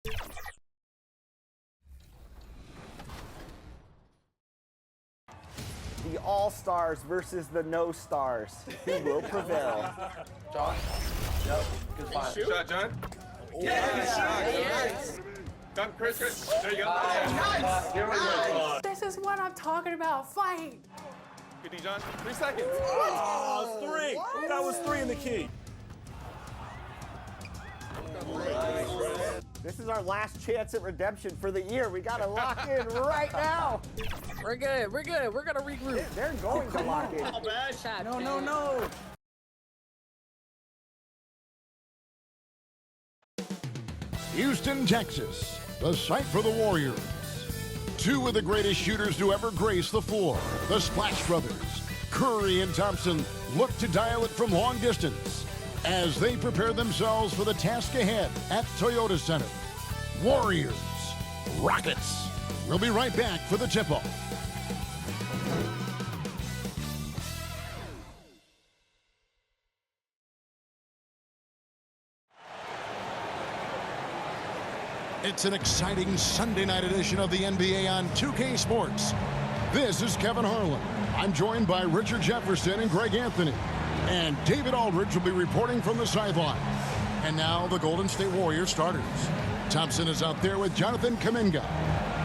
The all-stars versus the no-stars. Who will prevail? John? Yep. Good fight. Shot, John. Yes. Done, Chris. There you go. Nice. This is what I'm talking about. Fight. Good D, John. 3 seconds. Oh, 3. What? That was 3 in the key. This is our last chance at redemption for the year. We gotta lock in right now. We're good. We're good. We're gonna regroup. They're going to lock in. No. Houston, Texas, the site for the Warriors. 2 of the greatest shooters to ever grace the floor, the Splash Brothers. Curry and Thompson look to dial it from long distance as they prepare themselves for the task ahead at Toyota Center. Warriors, Rockets. We'll be right back for the tip-off. It's an exciting Sunday night edition of the NBA on 2K Sports. This is Kevin Harlan. I'm joined by Richard Jefferson and Greg Anthony. And David Aldridge will be reporting from the sideline. And now the Golden State Warriors starters. Thompson is out there with Jonathan Kuminga.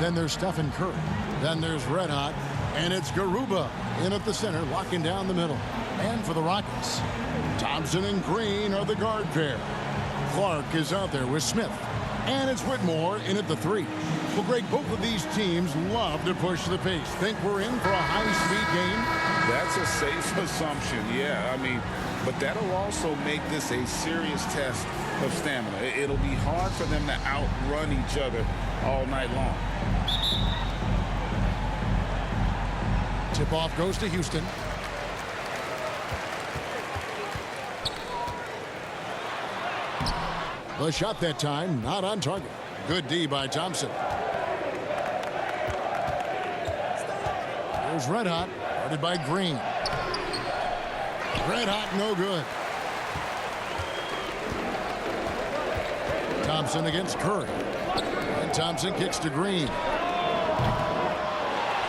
Then there's Stephen Curry. Then there's Red Hot. And it's Garuba in at the center, locking down the middle. And for the Rockets, Thompson and Green are the guard pair. Clark is out there with Smith. And it's Whitmore in at the 3. Well, Greg, both of these teams love to push the pace. Think we're in for a high-speed game? That's a safe assumption, yeah. I mean, but that'll also make this a serious test of stamina. It'll be hard for them to outrun each other all night long. Tip-off goes to Houston. The shot that time, not on target. Good D by Thompson. Here's Red Hot, guarded by Green. Red Hot, no good. Thompson against Curry. And Thompson kicks to Green.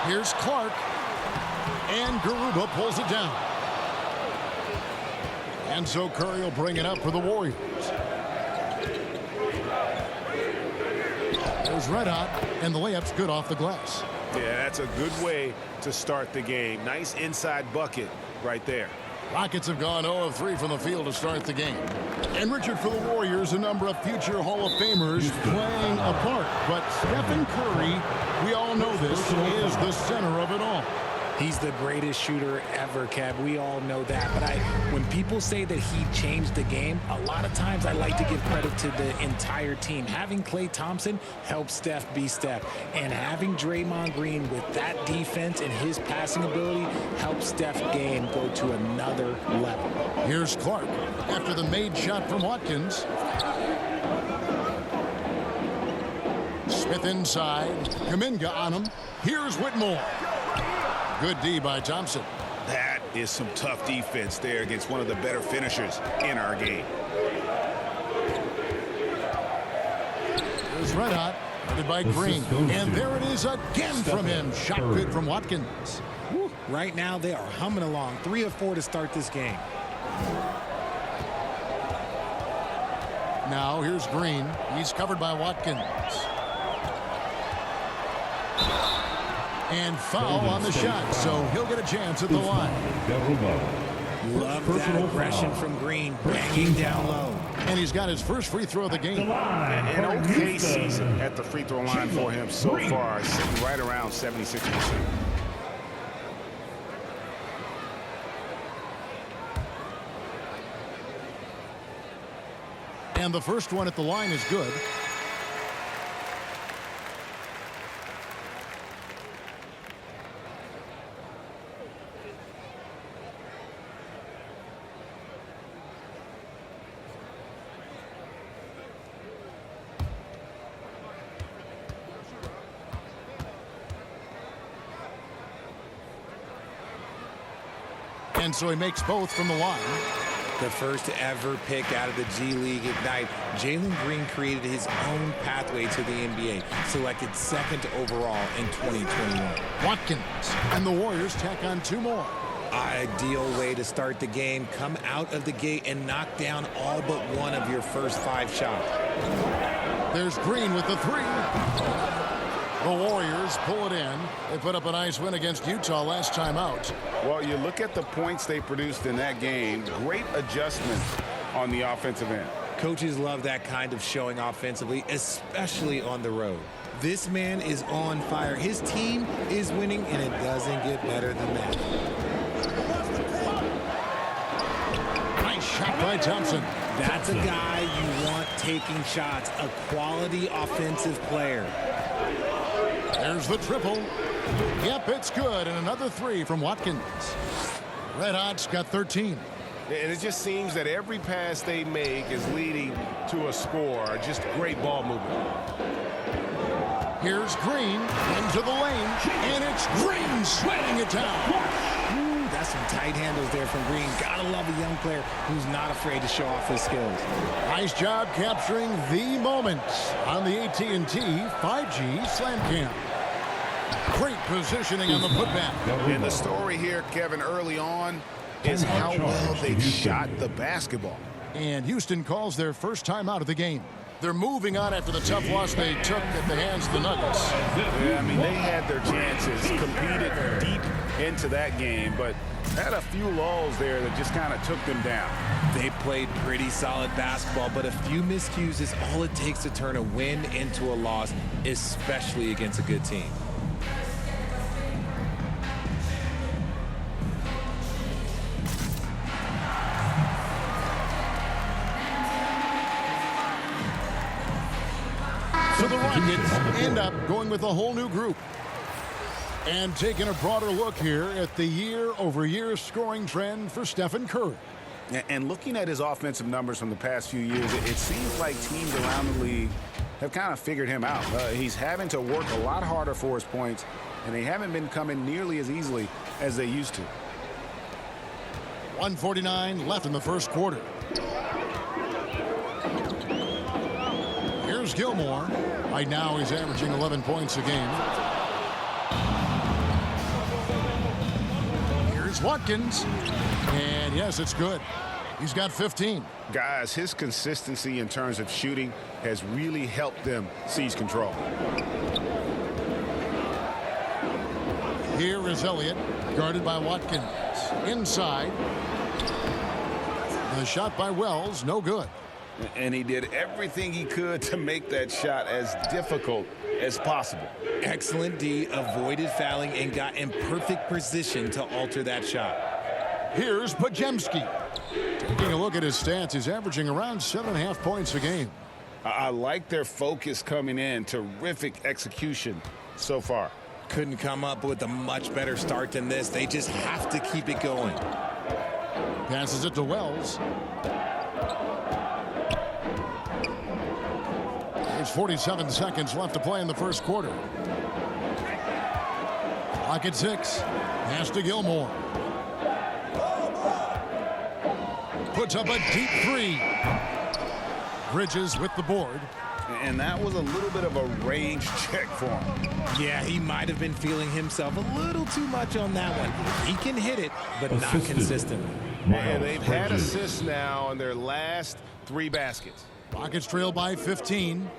Here's Clark. And Garuba pulls it down. And so Curry will bring it up for the Warriors. There's Red Hot, and the layup's good off the glass. Yeah, that's a good way to start the game. Nice inside bucket right there. Rockets have gone 0 of 3 from the field to start the game. And Richard, for the Warriors, a number of future Hall of Famers playing a part. But Stephen Curry, we all know this, is the center of it all. He's the greatest shooter ever, Kev. We all know that. But when people say that he changed the game, a lot of times I like to give credit to the entire team. Having Klay Thompson helps Steph be Steph. And having Draymond Green with that defense and his passing ability helps Steph's game go to another level. Here's Clark after the made shot from Watkins. Smith inside. Kuminga on him. Here's Whitmore. Good D by Thompson. That is some tough defense there against one of the better finishers in our game. There's Red Hot, guarded by Green. And there it is again from him. Shot good from Watkins. Woo. Right now, they are humming along. 3 of 4 to start this game. Now here's Green. He's covered by Watkins. And foul on the shot, so he'll get a chance at the line. Love that aggression from Green, banging down low. And he's got his first free throw of the game. An okay season at the free throw line for him so far, sitting right around 76%. And the first one at the line is good. And so he makes both from the line. The first ever pick out of the G League Ignite, Jalen Green created his own pathway to the NBA, selected 2nd overall in 2021. Watkins and the Warriors tack on 2 more. Ideal way to start the game. Come out of the gate and knock down all but one of your first 5 shots. There's Green with the 3. The Warriors pull it in. They put up a nice win against Utah last time out. Well, you look at the points they produced in that game. Great adjustment on the offensive end. Coaches love that kind of showing offensively, especially on the road. This man is on fire. His team is winning, and it doesn't get better than that. Nice shot by Thompson. That's a guy you want taking shots, a quality offensive player. There's the triple. Yep, it's good. And another 3 from Watkins. Red Hot's got 13. And it just seems that every pass they make is leading to a score. Just great ball movement. Here's Green into the lane. And it's Green sweating it down. That's some tight handles there from Green. Gotta love a young player who's not afraid to show off his skills. Nice job capturing the moment on the AT&T 5G Slam Cam. Great positioning on the putback. And the story here, Kevin, early on is how well they shot the basketball. And Houston calls their first time out of the game. They're moving on after the tough loss they took at the hands of the Nuggets. Yeah, I mean, they had their chances, competed deep into that game, but had a few lulls there that just kind of took them down. They played pretty solid basketball, but a few miscues is all it takes to turn a win into a loss, especially against a good team. So the Rockets end up going with a whole new group. And taking a broader look here at the year-over-year scoring trend for Stephen Curry. And looking at his offensive numbers from the past few years, it seems like teams around the league have kind of figured him out. He's having to work a lot harder for his points, and they haven't been coming nearly as easily as they used to. 1:49 left in the first quarter. Here's Gilmore. Right now he's averaging 11 points a game. Here's Watkins. And yes, it's good. He's got 15. Guys, his consistency in terms of shooting has really helped them seize control. Here is Elliott, guarded by Watkins. Inside. The shot by Wells, no good. And he did everything he could to make that shot as difficult as possible. Excellent D, avoided fouling, and got in perfect position to alter that shot. Here's Podziemski. Taking a look at his stats, he's averaging around 7.5 points a game. I like their focus coming in. Terrific execution so far. Couldn't come up with a much better start than this. They just have to keep it going. Passes it to Wells. There's 47 seconds left to play in the first quarter. Clock at 6. Pass to Gilmore. Puts up a deep 3. Bridges with the board. And that was a little bit of a range check for him. Yeah, he might have been feeling himself a little too much on that one. He can hit it, but not consistently. And they've had assists now on their last 3 baskets. Rockets trail by 15.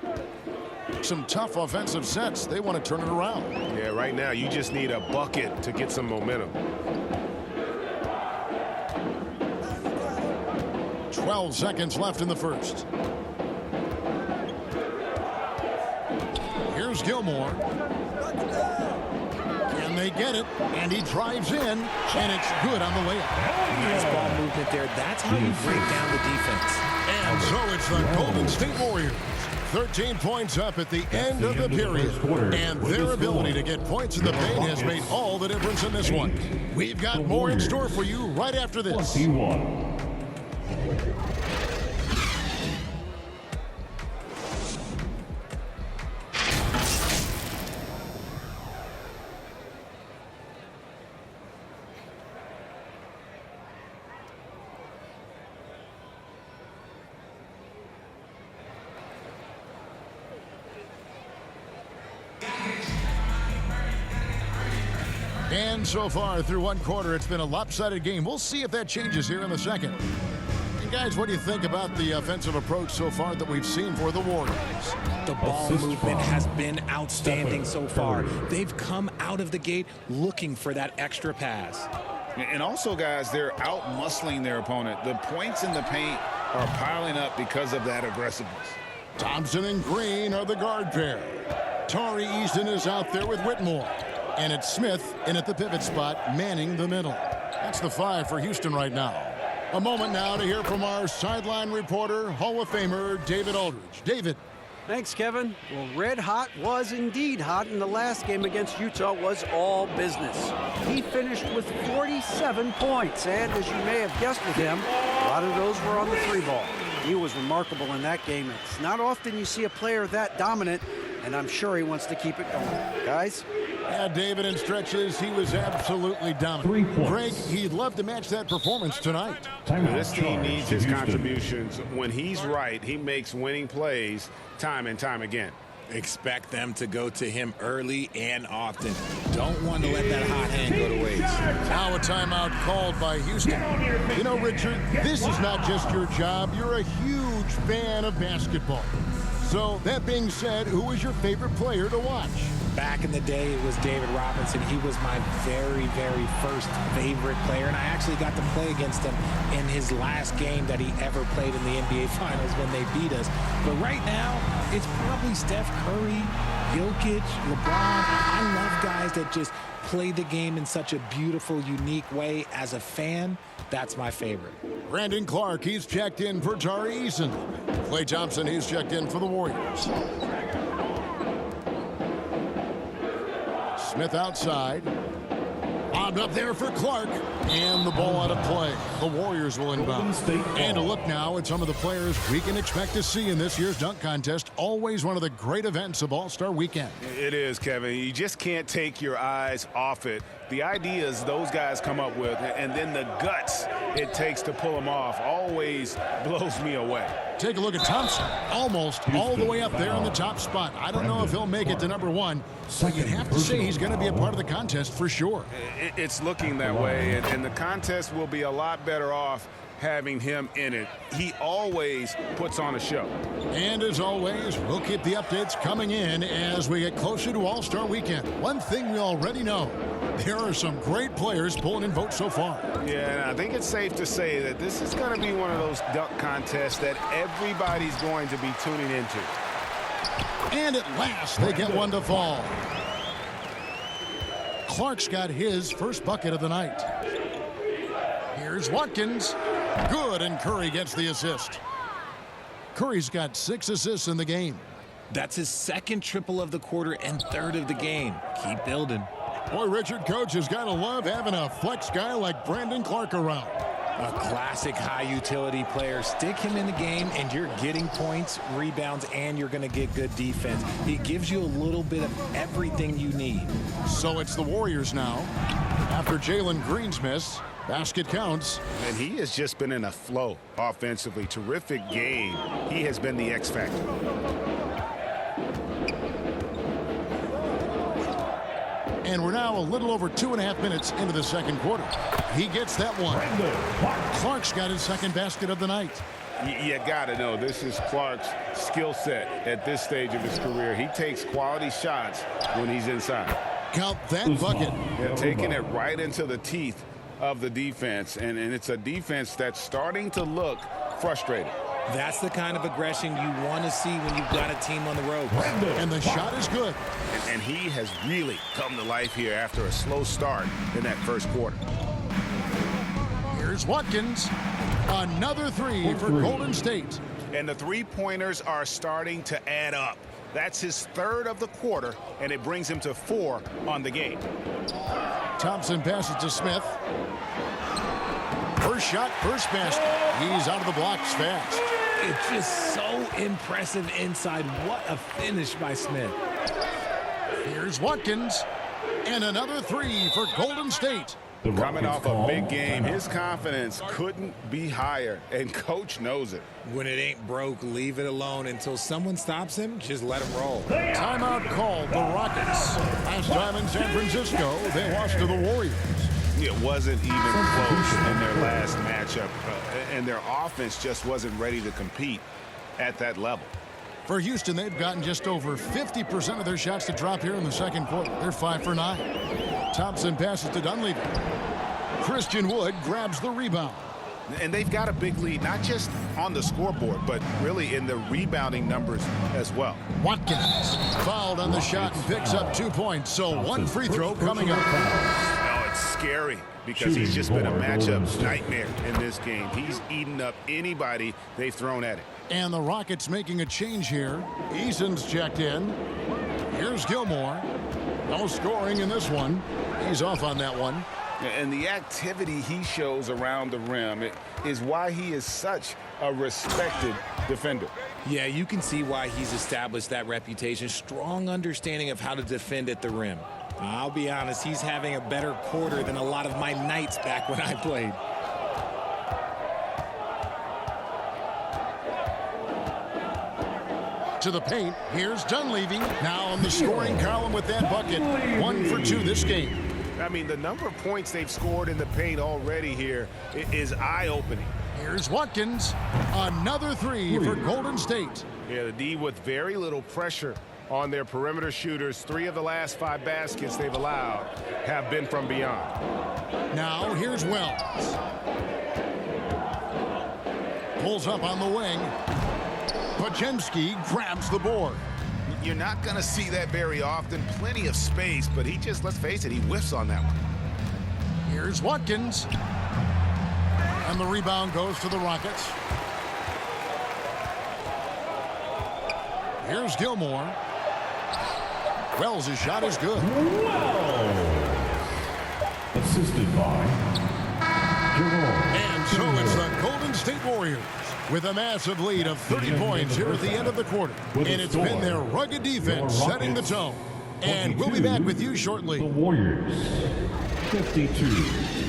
Some tough offensive sets. They want to turn it around. Yeah, right now you just need a bucket to get some momentum. 12 seconds left in the first. Here's Gilmore. Can they get it? And he drives in, and it's good on the layup. Nice ball movement there. That's how you break down the defense. And so it's the Golden State Warriors. 13 points up at the end of the period. And their ability to get points in the paint has made all the difference in this one. We've got more in store for you right after this. And so far through one quarter, it's been a lopsided game. We'll see if that changes here in the second. And guys, what do you think about the offensive approach so far that we've seen for the Warriors? The ball movement has been outstanding so far. They've come out of the gate looking for that extra pass. And also, guys, they're out-muscling their opponent. The points in the paint are piling up because of that aggressiveness. Thompson and Green are the guard pair. Tari Eason is out there with Whitmore. And it's Smith in at the pivot spot, manning the middle. That's the 5 for Houston right now. A moment now to hear from our sideline reporter, Hall of Famer David Aldridge. David. Thanks, Kevin. Well, red hot was indeed hot, and the last game against Utah was all business. He finished with 47 points, and as you may have guessed with him, a lot of those were on the 3-ball. He was remarkable in that game. It's not often you see a player that dominant, and I'm sure he wants to keep it going. Guys? Yeah, David, in stretches, he was absolutely dominant. Greg, he'd love to match that performance tonight. This team needs his contributions. When he's right, he makes winning plays time and time again. Expect them to go to him early and often. Don't want to let that hot hand go to waste. Now a timeout called by Houston. You know, Richard, this is not just your job. You're a huge fan of basketball. So, that being said, who is your favorite player to watch? Back in the day, it was David Robinson. He was my very, very first favorite player, and I actually got to play against him in his last game that he ever played in the NBA Finals when they beat us. But right now, it's probably Steph Curry, Jokic, LeBron. I love guys that just play the game in such a beautiful, unique way. As a fan, that's my favorite. Brandon Clark, he's checked in for Tari Eason. Klay Thompson, he's checked in for the Warriors. Smith outside. Bobbed up there for Clark. And the ball out of play. The Warriors will inbound. And a look now at some of the players we can expect to see in this year's dunk contest. Always one of the great events of All-Star Weekend. It is, Kevin. You just can't take your eyes off it. The ideas those guys come up with, and then the guts it takes to pull them off, always blows me away. Take a look at Thompson. Almost all the way up there in the top spot. I don't know if he'll make it to number 1. So you'd have to say he's going to be a part of the contest for sure. It's looking that way, and the contest will be a lot better off having him in it. He always puts on a show. And as always, we'll keep the updates coming in as we get closer to All-Star Weekend. One thing we already know, there are some great players pulling in votes so far. Yeah, and I think it's safe to say that this is going to be one of those dunk contests that everybody's going to be tuning into. And at last, they get one to fall. Clark's got his first bucket of the night. Here's Watkins. Good, and Curry gets the assist. Curry's got 6 assists in the game. That's his second triple of the quarter and third of the game. Keep building. Boy, Richard, coach has got to love having a flex guy like Brandon Clark around. A classic high-utility player. Stick him in the game, and you're getting points, rebounds, and you're going to get good defense. He gives you a little bit of everything you need. So it's the Warriors now. After Jalen Green's miss, basket counts. And he has just been in a flow offensively. Terrific game. He has been the X factor. And we're now a little over 2.5 minutes into the second quarter. He gets that one. Clark's got his second basket of the night. You got to know this is Clark's skill set at this stage of his career. He takes quality shots when he's inside. Count that bucket. Yeah, taking it right into the teeth of the defense. And it's a defense that's starting to look frustrated. That's the kind of aggression you want to see when you've got a team on the road. And the shot is good. And he has really come to life here after a slow start in that first quarter. Here's Watkins. Another 3 for Golden State. And the three-pointers are starting to add up. That's his third of the quarter, and it brings him to 4 on the game. Thompson passes to Smith. First shot, first basket. He's out of the blocks fast. It's just so impressive inside. What a finish by Smith. Here's Watkins. And another 3 for Golden State. Coming off a big game, his confidence couldn't be higher, and coach knows it. When it ain't broke, leave it alone. Until someone stops him, just let him roll. Timeout called the Rockets. Last time in San Francisco, they lost to the Warriors. It wasn't even close in their last matchup, and their offense just wasn't ready to compete at that level. For Houston, they've gotten just over 50% of their shots to drop here in the second quarter. They're 5 for 9. Thompson passes to Dunleavy. Christian Wood grabs the rebound. And they've got a big lead, not just on the scoreboard, but really in the rebounding numbers as well. Watkins fouled on the shot and picks up 2 points, so one free throw coming up. Oh, it's scary because he's just been a matchup nightmare in this game. He's eaten up anybody they've thrown at him. And the Rockets making a change here. Eason's checked in. Here's Gilmore. No scoring in this one. He's off on that one. And the activity he shows around the rim is why he is such a respected defender. Yeah, you can see why he's established that reputation. Strong understanding of how to defend at the rim. I'll be honest, he's having a better quarter than a lot of my nights back when I played. To the paint. Here's Dunleavy. Now in the scoring column with that bucket. 1 for 2 this game. I mean, the number of points they've scored in the paint already here is eye-opening. Here's Watkins. Another 3 for Golden State. Yeah, the D with very little pressure on their perimeter shooters. 3 of the last 5 baskets they've allowed have been from beyond. Now here's Wells. Pulls up on the wing. Pajemski grabs the board. You're not going to see that very often. Plenty of space, but he just, let's face it, he whiffs on that one. Here's Watkins. And the rebound goes to the Rockets. Here's Gilmore. Wells' shot is good. Assisted by Jerome. And so it's the Golden State Warriors with a massive lead of 30 points here at the end of the quarter. And it's been their rugged defense setting the tone. And we'll be back with you shortly. The Warriors, 52.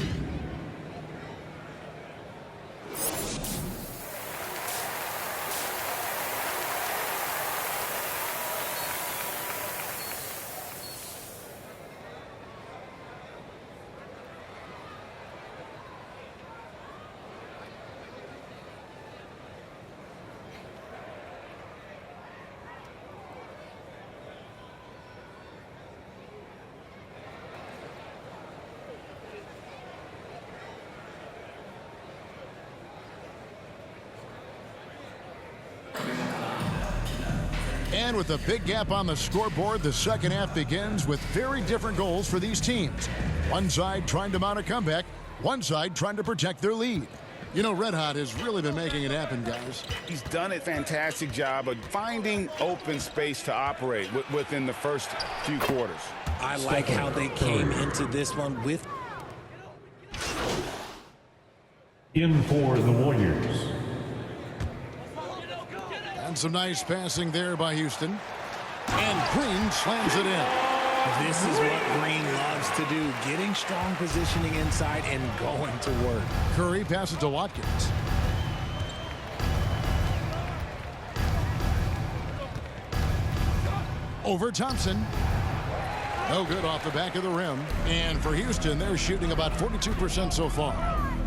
And with a big gap on the scoreboard, the second half begins with very different goals for these teams. One side trying to mount a comeback, one side trying to protect their lead. You know, Red Hot has really been making it happen, guys. He's done a fantastic job of finding open space to operate within the first few quarters. I like how they came into this one with... In for the Warriors. And some nice passing there by Houston. And Green slams it in. This is what Green loves to do, getting strong positioning inside and going to work. Curry passes to Watkins. Over Thompson. No good off the back of the rim. And for Houston, they're shooting about 42% so far.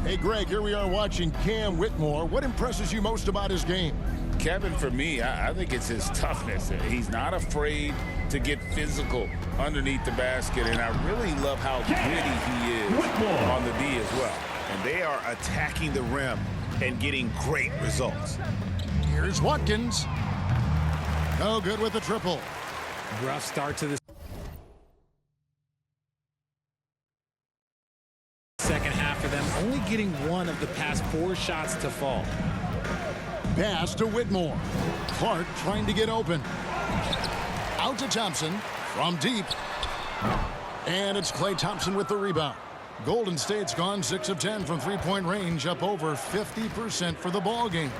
Hey, Greg, here we are watching Cam Whitmore. What impresses you most about his game? Kevin, for me, I think it's his toughness. He's not afraid to get physical underneath the basket, and I really love how gritty he is on the D as well. And they are attacking the rim and getting great results. Here's Watkins. No good with the triple. Rough start to the second half for them, only getting one of the past 4 shots to fall. Pass to Whitmore. Clark trying to get open. Out to Thompson from deep. And it's Klay Thompson with the rebound. Golden State's gone 6 of 10 from three-point range, up over 50% for the ball game.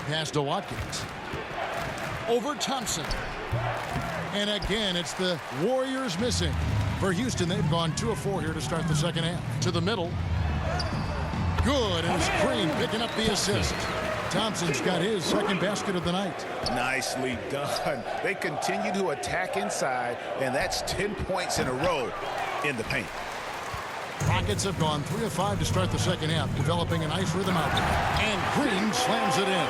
Pass to Watkins. Over Thompson. And again, it's the Warriors missing. For Houston, they've gone 2 of 4 here to start the second half. To the middle. Good, and it's Green picking up the assist. Thompson's got his second basket of the night. Nicely done. They continue to attack inside, and that's 10 points in a row in the paint. Rockets have gone 3 of 5 to start the second half, developing a nice rhythm out there. And Green slams it in.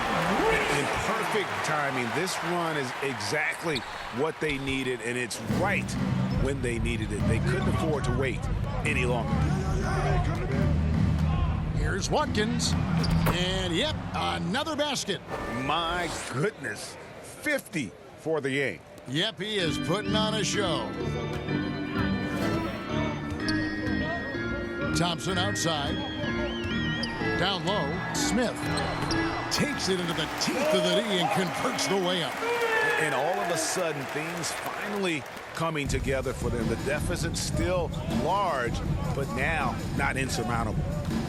In perfect timing. This run is exactly what they needed, and it's right when they needed it. They couldn't afford to wait any longer. Here's Watkins. And, yep, another basket. My goodness. 50 for the game. Yep, he is putting on a show. Thompson outside. Down low. Smith takes it into the teeth of the D and converts the layup. And all of a sudden, things finally coming together for them. The deficit's still large, but now not insurmountable.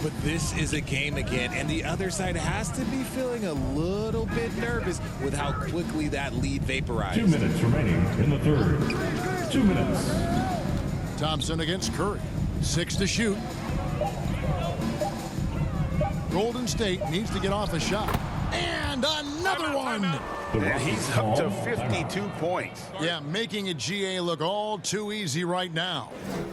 But this is a game again, and the other side has to be feeling a little bit nervous with how quickly that lead vaporized. 2 minutes remaining in the third. 2 minutes. Thompson against Curry. 6 to shoot. Golden State needs to get off a shot. And another one. And he's up to 52 points. Yeah, making a GA look all too easy right now.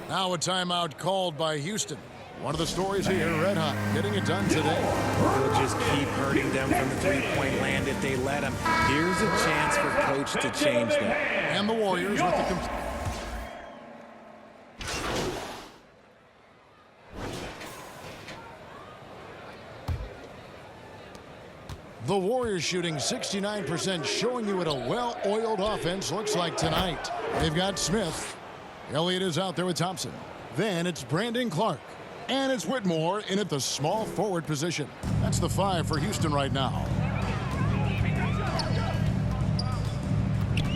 Now a timeout called by Houston. One of the stories here, Red Hot, getting it done today. They'll just keep hurting them from the three-point land if they let them. Here's a chance for Coach to change that. And the Warriors with the... The Warriors shooting 69%, showing you what a well-oiled offense looks like tonight. They've got Smith. Elliott is out there with Thompson. Then it's Brandon Clark. And it's Whitmore in at the small forward position. That's the 5 for Houston right now.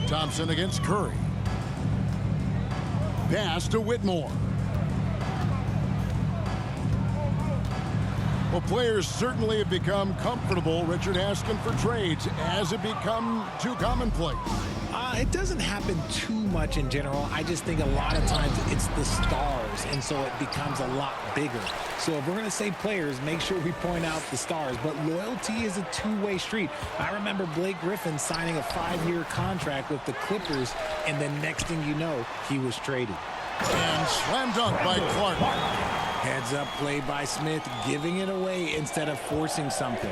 Thompson against Curry. Pass to Whitmore. Well, players certainly have become comfortable, Richard, asking for trades. Has it become too commonplace? It doesn't happen too much in general. I just think a lot of times it's the stars, and so it becomes a lot bigger. So if we're going to say players, make sure we point out the stars. But loyalty is a two-way street. I remember Blake Griffin signing a 5-year contract with the Clippers, and then next thing you know, he was traded. And slam dunk by Clark. Heads up play by Smith, giving it away instead of forcing something.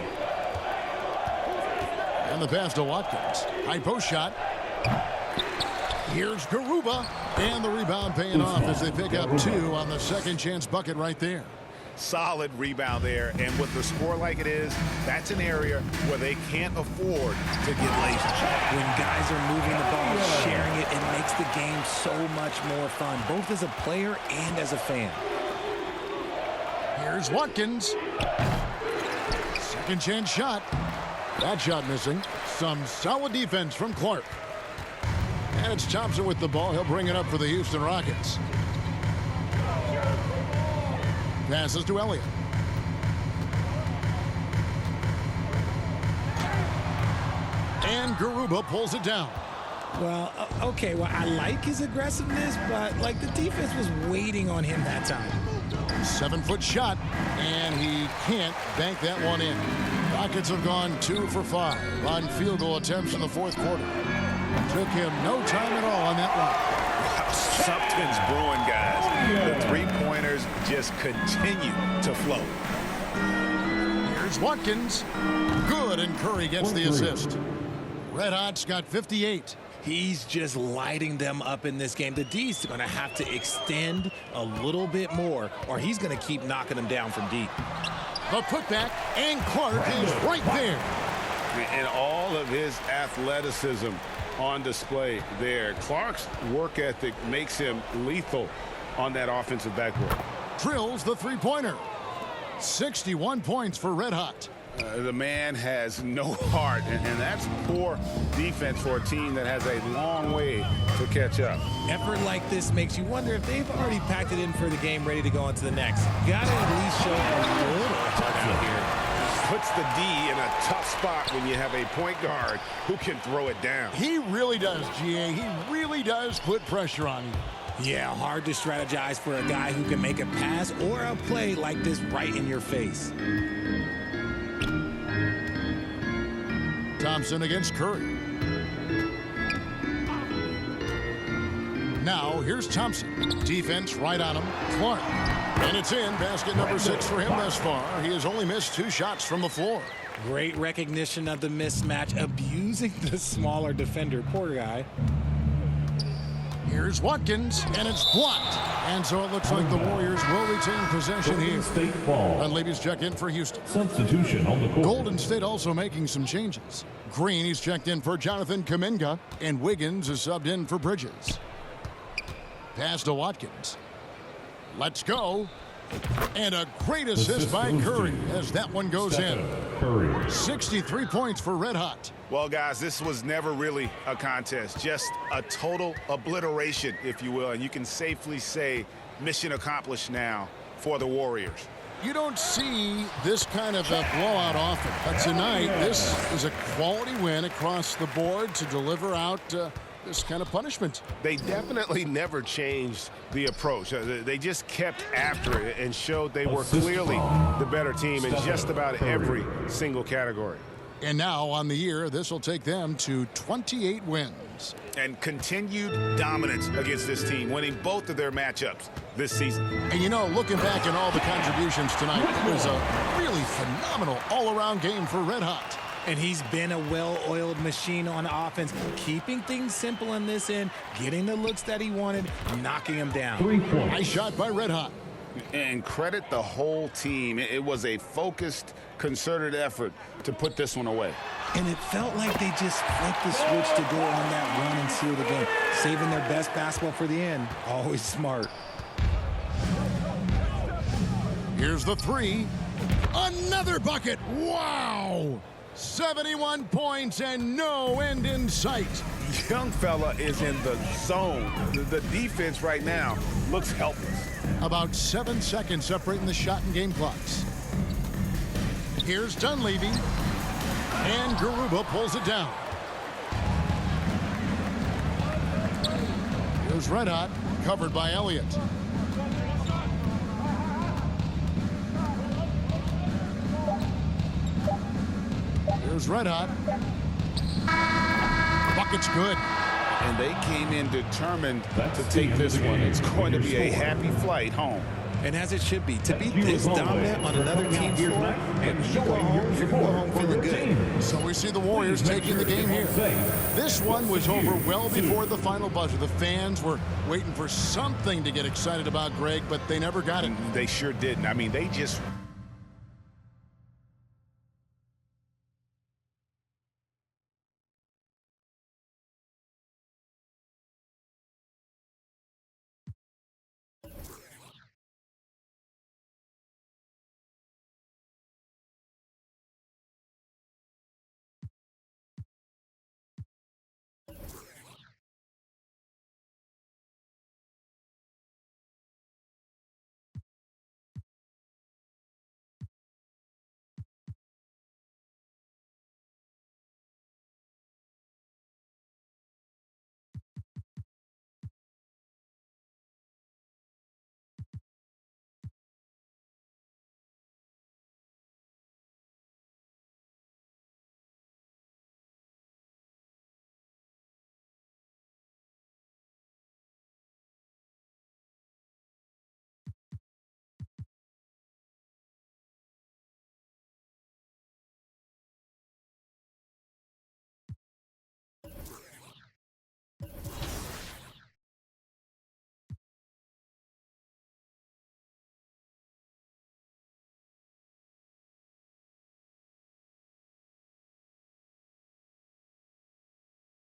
And the pass to Watkins. High post shot. Here's Garuba. And the rebound paying off as they pick up 2 on the second chance bucket right there. Solid rebound there. And with the score like it is, that's an area where they can't afford to get lazy. When guys are moving the ball, sharing it, it makes the game so much more fun, both as a player and as a fan. Here's Watkins. Second chance shot. That shot missing. Some solid defense from Clark. And it's Thompson with the ball. He'll bring it up for the Houston Rockets. Passes to Elliott. And Garuba pulls it down. Well, okay, well, I like his aggressiveness, but, like, the defense was waiting on him that time. 7-foot shot, and he can't bank that one in. Rockets have gone 2 for 5 on field goal attempts in the fourth quarter. Took him no time at all on that one. Wow, something's brewing, guys. The three-pointers just continue to flow. Here's Watkins. Good, and Curry gets the assist. Red Hot's got 58. He's just lighting them up in this game. The D's going to have to extend a little bit more, or he's going to keep knocking them down from deep. The putback, and Clark is right there. And all of his athleticism on display there. Clark's work ethic makes him lethal on that offensive backboard. Drills the three-pointer. 61 points for Red Hot. The man has no heart, and that's poor defense for a team that has a long way to catch up. Effort like this makes you wonder if they've already packed it in for the game, ready to go on to the next. Got to at least show a little effort out here. puts the D in a tough spot when you have a point guard who can throw it down. He really does, GA. He really does put pressure on you. Yeah, hard to strategize for a guy who can make a pass or a play like this right in your face. Thompson against Curry. Now, here's Thompson. Defense right on him. Clark. And it's in. Basket number 6 for him thus far. He has only missed 2 shots from the floor. Great recognition of the mismatch, abusing the smaller defender. Poor guy. Here's Watkins, and it's blocked. And so it looks like the Warriors will retain possession here. State ball. And ladies check in for Houston. Substitution on the court. Golden State also making some changes. Green, he's checked in for Jonathan Kuminga, and Wiggins is subbed in for Bridges. Pass to Watkins. Let's go. And a great assist by Curry as that one goes in. Curry. 63 points for Red Hot. Well, guys, this was never really a contest, just a total obliteration, if you will. And you can safely say mission accomplished now for the Warriors. You don't see this kind of a blowout often. But tonight, this is a quality win across the board to deliver out this kind of punishment. They definitely never changed the approach. They just kept after it and showed they were clearly the better team in just about every single category. And now on the year, this will take them to 28 wins. And continued dominance against this team, winning both of their matchups this season. And you know, looking back at all the contributions tonight, it was a really phenomenal all-around game for Red Hot. And he's been a well-oiled machine on offense, keeping things simple in this end, getting the looks that he wanted, knocking them down. 3 points. Nice shot by Red Hot. And credit the whole team. It was a focused, concerted effort to put this one away. And it felt like they just flipped the switch to go on that run and seal the game, saving their best basketball for the end. Always smart. Here's the 3. Another bucket. Wow! 71 points and no end in sight. Young fella is in the zone. The defense right now looks helpless. About 7 seconds separating the shot and game clocks. Here's Dunleavy. And Garuba pulls it down. Here's Red Hot, covered by Elliott. Here's Red Hot. Bucket's good. And they came in determined to take this one. It's going to be a happy flight home. And as it should be, to be this dominant on another team's floor, and you go home, you're going home feeling good. So we see the Warriors taking the game here. This one was over well before the final buzzer. The fans were waiting for something to get excited about, Greg, but they never got it. They sure didn't. I mean, they just